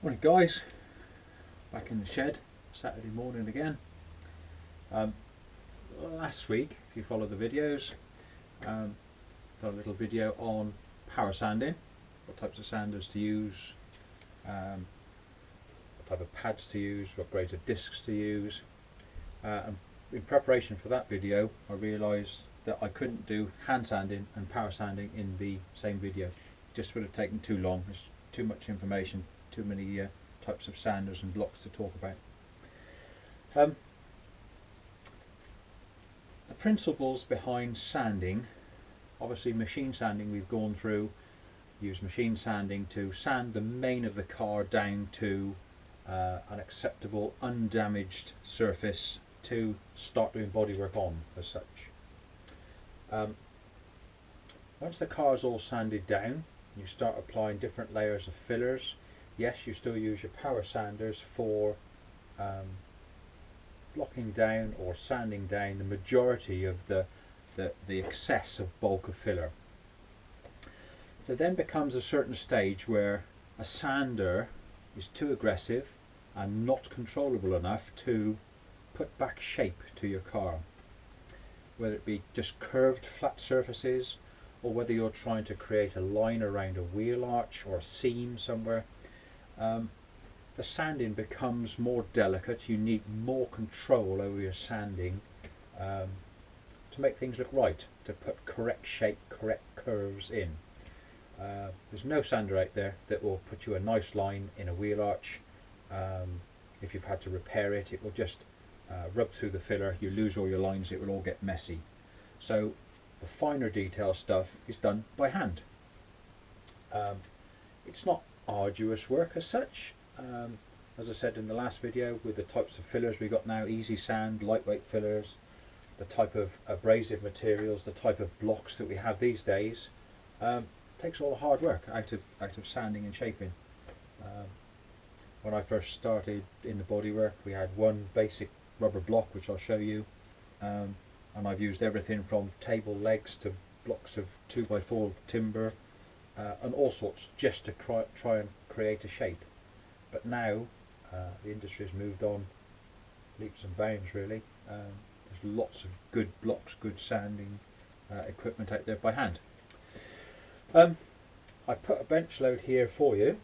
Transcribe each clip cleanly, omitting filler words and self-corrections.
Morning guys, back in the shed, Saturday morning again. Last week, if you follow the videos, done a little video on power sanding, what types of sanders to use, what type of pads to use, what grades of discs to use. And in preparation for that video, I realised that I couldn't do hand sanding and power sanding in the same video. It just would have taken too long. There's too much information, too many types of sanders and blocks to talk about. The principles behind sanding, obviously machine sanding we've gone through, use machine sanding to sand the main of the car down to an acceptable undamaged surface to start doing bodywork on as such. Once the car is all sanded down, you start applying different layers of fillers. Yes, you still use your power sanders for blocking down or sanding down the majority of the excess bulk of filler. There then becomes a certain stage where a sander is too aggressive and not controllable enough to put back shape to your car. Whether it be just curved flat surfaces, or whether you're trying to create a line around a wheel arch or a seam somewhere, the sanding becomes more delicate. You need more control over your sanding to make things look right, to put correct shape, correct curves in. There's no sander out there that will put you a nice line in a wheel arch. If you've had to repair it, it will just rub through the filler, you lose all your lines, it will all get messy. So the finer detail stuff is done by hand. It's not arduous work as such. As I said in the last video, with the types of fillers we've got now, easy sand, lightweight fillers, the type of abrasive materials, the type of blocks that we have these days, takes all the hard work out of sanding and shaping. When I first started in the bodywork, we had one basic rubber block, which I'll show you, and I've used everything from table legs to blocks of 2x4 timber and all sorts, just to try and create a shape. But now the industry has moved on leaps and bounds really. There's lots of good blocks, good sanding equipment out there by hand. I put a bench load here for you.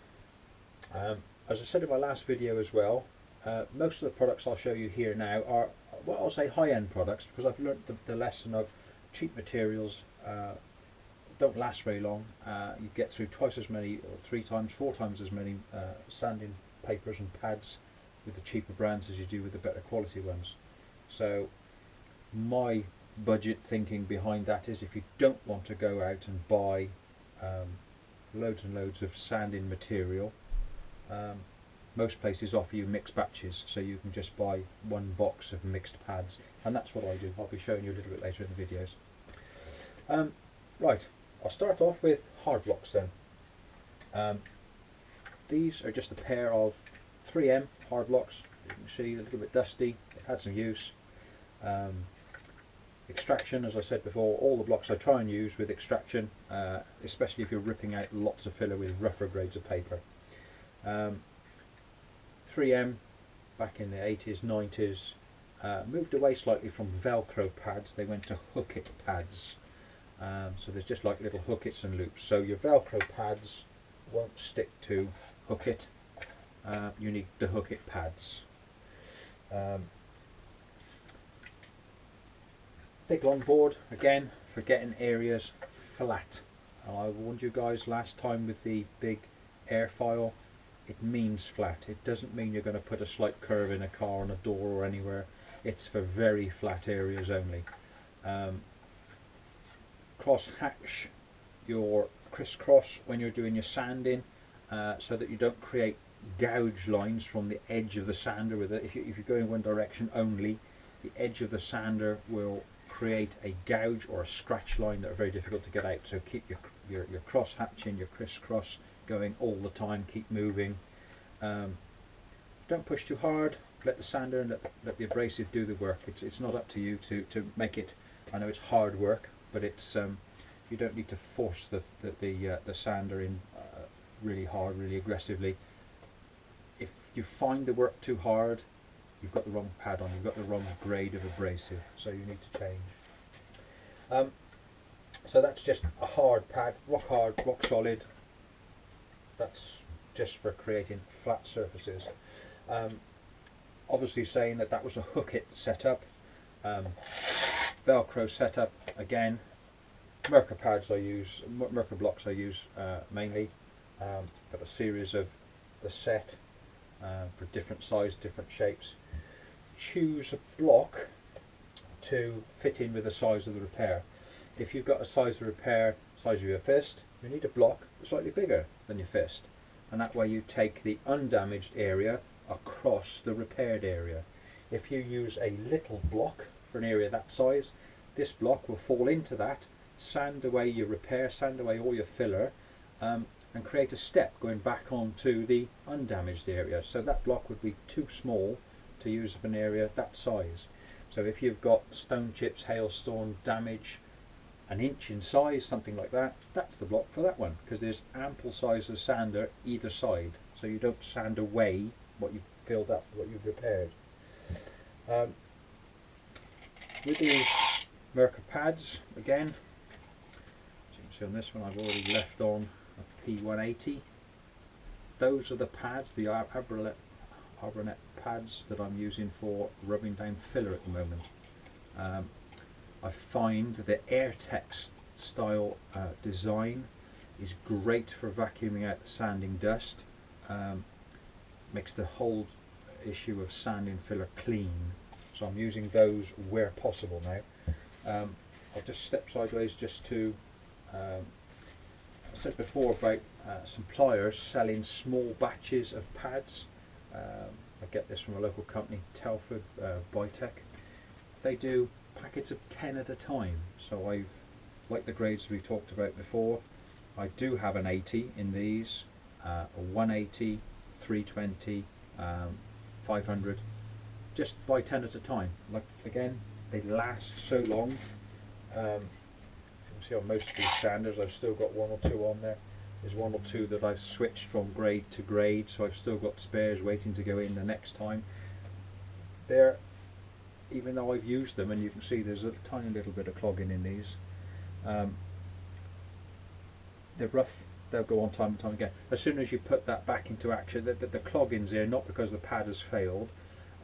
As I said in my last video as well, most of the products I'll show you here now are, well, I'll say high-end products, because I've learnt the lesson of cheap materials don't last very long. You get through twice as many, or 3 times, 4 times as many sanding papers and pads with the cheaper brands as you do with the better quality ones. So my budget thinking behind that is, if you don't want to go out and buy loads and loads of sanding material, most places offer you mixed batches, so you can just buy one box of mixed pads, and that's what I do. I'll be showing you a little bit later in the videos. Right, I'll start off with hard blocks then. These are just a pair of 3M hard blocks. You can see a little bit dusty, they've had some use. Extraction, as I said before, all the blocks I try and use with extraction, especially if you're ripping out lots of filler with rougher grades of paper. 3M back in the 80s, 90s moved away slightly from Velcro pads. They went to hook it pads. So there's just like little hookets and loops. So your Velcro pads won't stick to hook it. You need the hook it pads. Big long board, again, for getting areas flat. I warned you guys last time with the big airfoil, it means flat. It doesn't mean you're going to put a slight curve in a car, on a door or anywhere. It's for very flat areas only. Cross hatch your crisscross when you're doing your sanding, so that you don't create gouge lines from the edge of the sander. If you go in one direction only, the edge of the sander will create a gouge or a scratch line that are very difficult to get out. So keep your cross hatching, your crisscross going all the time, keep moving. Don't push too hard, let the sander and let the abrasive do the work. It's not up to you to make it. I know it's hard work, but it's you don't need to force the sander in really hard, really aggressively. you find the work too hard, you've got the wrong pad on, you've got the wrong grade of abrasive, so you need to change. So that's just a hard pad, rock hard, rock solid. That's just for creating flat surfaces. Obviously saying that was a hook it setup, Velcro setup again. Merca pads I use, Merca blocks I use mainly. Got a series of the set for different size, different shapes. Choose a block to fit in with the size of the repair. If you've got a size of repair, size of your fist, you need a block slightly bigger than your fist, and that way you take the undamaged area across the repaired area. If you use a little block for an area that size, this block will fall into that, sand away your repair, sand away all your filler, and create a step going back onto the undamaged area. So that block would be too small to use of an area that size. So if you've got stone chips, hailstorm damage, an inch in size, something like that, that's the block for that one, because there's ample size of sander either side, so you don't sand away what you've filled up, what you've repaired. With these Merca pads, again, as you can see on this one, I've already left on a P180. Those are the pads, the Arbornet pads that I'm using for rubbing down filler at the moment. I find the AirTex style design is great for vacuuming out the sanding dust. Makes the whole issue of sanding filler clean. So I'm using those where possible now. I'll just step sideways just to, I said before about some pliers selling small batches of pads. I get this from a local company, Telford Bytech. They do packets of 10 at a time. So I've, like the grades we talked about before, I do have an 80 in these, a 180, 320, 500. Just buy 10 at a time. Like again, they last so long. You can see on most of these sanders I've still got one or two on there. There's one or two that I've switched from grade to grade, so I've still got spares waiting to go in the next time. They're, even though I've used them, and you can see there's a tiny little bit of clogging in these, they're rough, they'll go on time and time again. As soon as you put that back into action, the clogging's there not because the pad has failed,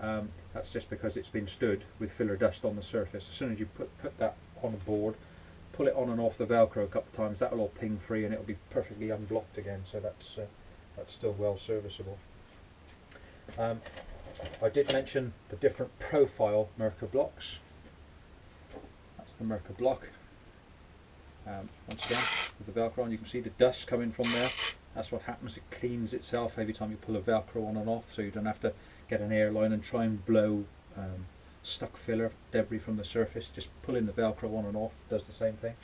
that's just because it's been stood with filler dust on the surface. As soon as you put that on a board, pull it on and off the Velcro a couple of times, that'll all ping free and it'll be perfectly unblocked again, so that's still well serviceable. I did mention the different profile Merca blocks. That's the Merca block. Once again, with the Velcro on, you can see the dust coming from there. That's what happens, it cleans itself every time you pull a Velcro on and off, so you don't have to get an airline and try and blow stuck filler debris from the surface. Just pulling the Velcro on and off does the same thing.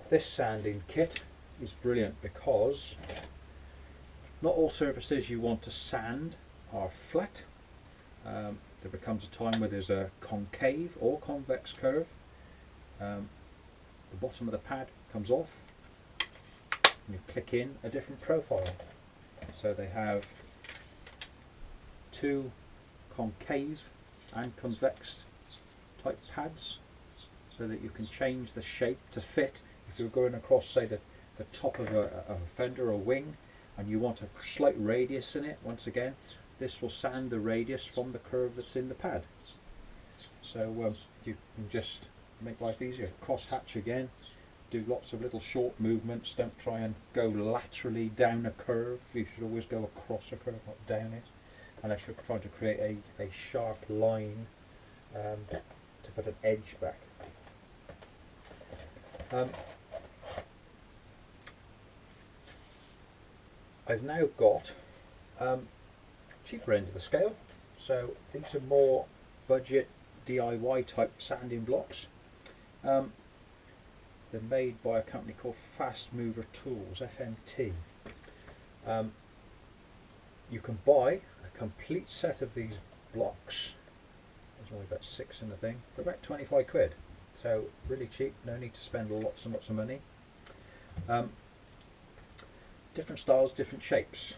This sanding kit is brilliant because not all surfaces you want to sand are flat. There becomes a time where there's a concave or convex curve. The bottom of the pad comes off and you click in a different profile. So they have two concave and convex type pads so that you can change the shape to fit. If you're going across, say, the top of a fender or wing and you want a slight radius in it, once again this will sand the radius from the curve that's in the pad. So you can just make life easier. Cross hatch again, do lots of little short movements, don't try and go laterally down a curve, you should always go across a curve, not down it, unless you're trying to create a sharp line to put an edge back. I've now got cheaper end of the scale, so these are more budget DIY type sanding blocks. They're made by a company called Fast Mover Tools, FMT. You can buy a complete set of these blocks, there's only about 6 in the thing, for about 25 quid. So really cheap, no need to spend lots and lots of money. Different styles, different shapes.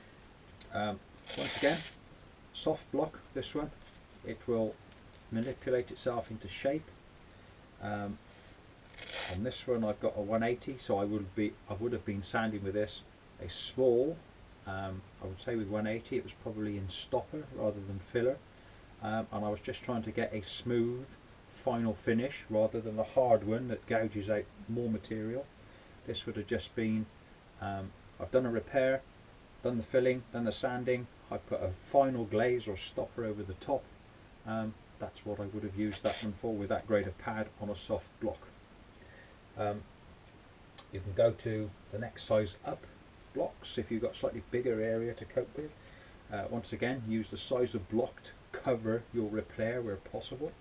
Once again, soft block, this one. It will manipulate itself into shape. On this one I've got a 180, so I would have been sanding with this a small, I would say with 180 it was probably in stopper rather than filler, and I was just trying to get a smooth final finish rather than a hard one that gouges out more material. This would have just been, I've done a repair, done the filling, done the sanding, I've put a final glaze or stopper over the top. That's what I would have used that one for, with that grade of pad on a soft block. You can go to the next size up blocks if you've got slightly bigger area to cope with. Once again, use the size of block to cover your repair where possible.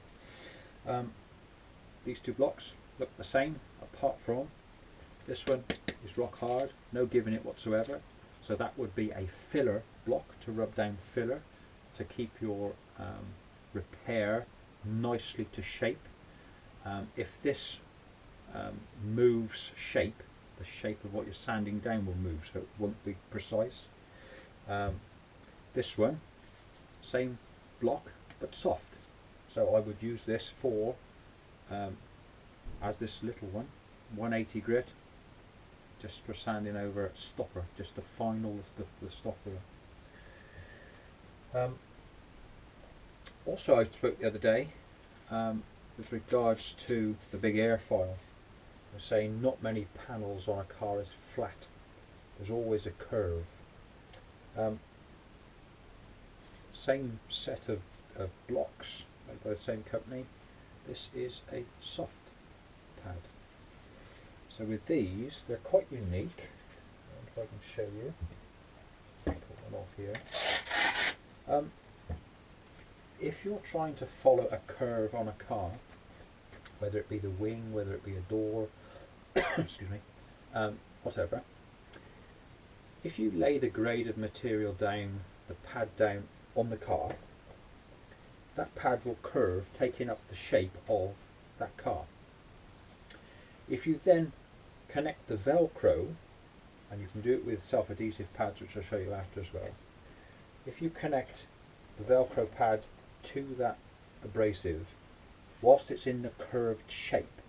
These two blocks look the same, apart from this one is rock hard, no giving it whatsoever, so that would be a filler block to rub down filler to keep your repair nicely to shape. If this moves shape, the shape of what you're sanding down will move, so it won't be precise. This one, same block but soft, so I would use this for as this little one, 180 grit, just for sanding over stopper, just to final the stopper. Also, I spoke the other day with regards to the big airfoil. I was saying not many panels on a car is flat. There's always a curve. Same set of blocks made by the same company. This is a soft pad. So with these, they're quite unique. If I can show you. Pull them off here. If you're trying to follow a curve on a car, whether it be the wing, whether it be a door, excuse me, whatever, if you lay the grade of material down, the pad down on the car, that pad will curve, taking up the shape of that car. If you then connect the Velcro, and you can do it with self-adhesive pads, which I'll show you after as well, if you connect the Velcro pad to that abrasive, whilst it's in the curved shape,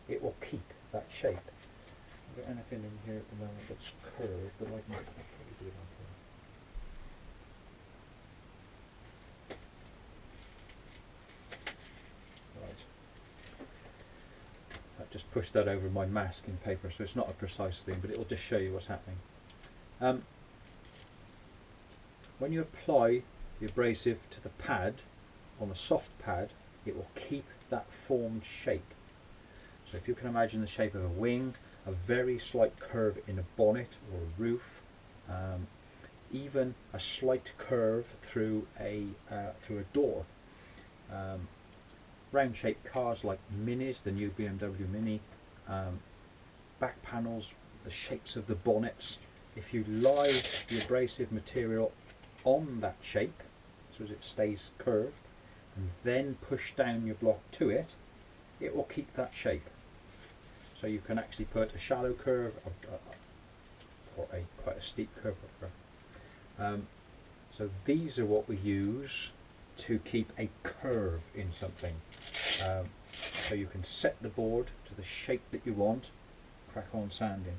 it will keep that shape. Is there anything in here at the moment that's curved that I can probably do it on here? Right. I've just pushed that over my masking paper, so it's not a precise thing, but it will just show you what's happening. When you apply the abrasive to the pad, on a soft pad, it will keep that formed shape. So if you can imagine the shape of a wing, a very slight curve in a bonnet or a roof, even a slight curve through a door. Round shaped cars like Minis, the new BMW Mini, back panels, the shapes of the bonnets, if you lie the abrasive material on that shape so as it stays curved, and then push down your block to it, it will keep that shape. So you can actually put a shallow curve or quite a steep curve. So these are what we use to keep a curve in something. So you can set the board to the shape that you want, crack on sanding.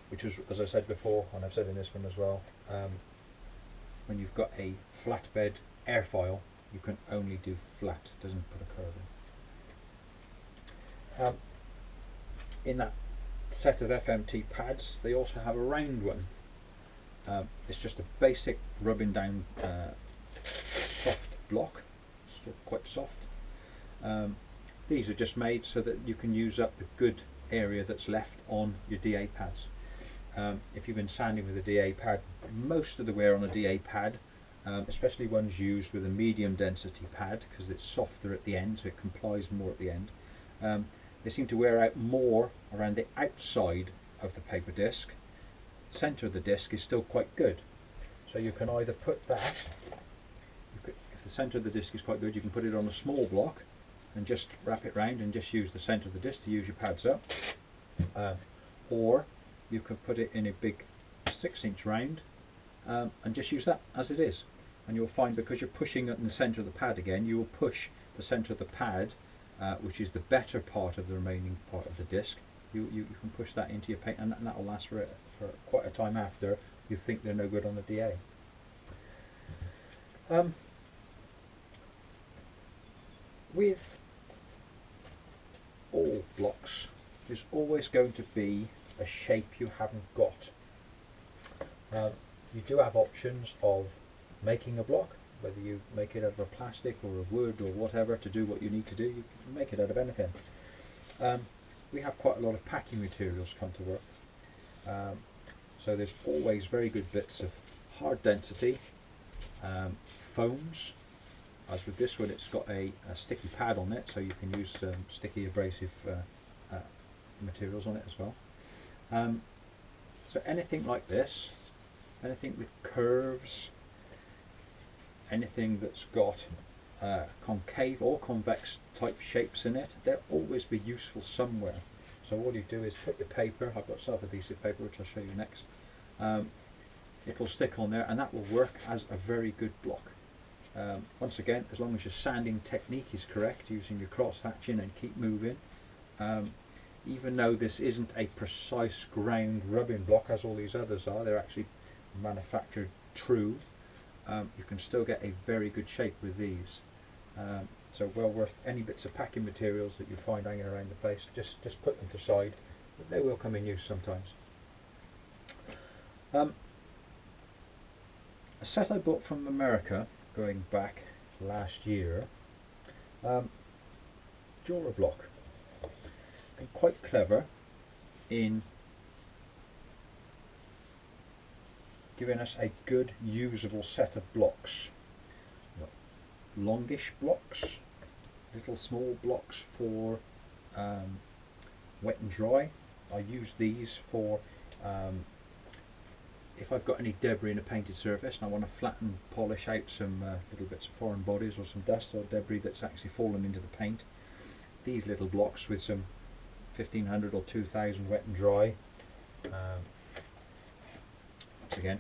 Which is, as I said before, and I've said in this one as well, when you've got a flatbed airfoil, you can only do flat, it doesn't put a curve in. In that set of FMT pads, they also have a round one. It's just a basic rubbing down soft block, still quite soft. These are just made so that you can use up the good area that's left on your DA pads. If you've been sanding with a DA pad, most of the wear on a DA pad, especially ones used with a medium density pad, because it's softer at the end, so it complies more at the end, they seem to wear out more around the outside of the paper disc. Centre of the disc is still quite good, so you can either put that, if the centre of the disc is quite good, you can put it on a small block and just wrap it round and just use the centre of the disc to use your pads up, or you can put it in a big 1/6" round, and just use that as it is. And you'll find, because you're pushing it in the centre of the pad again, you will push the centre of the pad, which is the better part of the remaining part of the disc. You can push that into your paint, and that will last for quite a time after you think they're no good on the DA. With all blocks, there's always going to be a shape you haven't got. You do have options of making a block, whether you make it out of a plastic or a wood or whatever to do what you need to do. You can make it out of anything. We have quite a lot of packing materials come to work. So there's always very good bits of hard density, foams. As with this one, it's got a sticky pad on it, so you can use sticky abrasive materials on it as well. So anything like this, anything with curves, anything that's got concave or convex type shapes in it, they'll always be useful somewhere. So all you do is put your paper, I've got self-adhesive paper which I'll show you next, it will stick on there, and that will work as a very good block. Once again, as long as your sanding technique is correct, using your cross hatching and keep moving, even though this isn't a precise ground rubbing block as all these others are, they're actually manufactured true, you can still get a very good shape with these. So well worth any bits of packing materials that you find hanging around the place. Just put them to the side, but they will come in use sometimes. A set I bought from America going back last year, Dura-Block, and quite clever in giving us a good usable set of blocks. Longish blocks, little small blocks for wet and dry. I use these for if I've got any debris in a painted surface and I want to flatten, polish out some little bits of foreign bodies or some dust or debris that's actually fallen into the paint. These little blocks with some 1500 or 2000 wet and dry. Once again,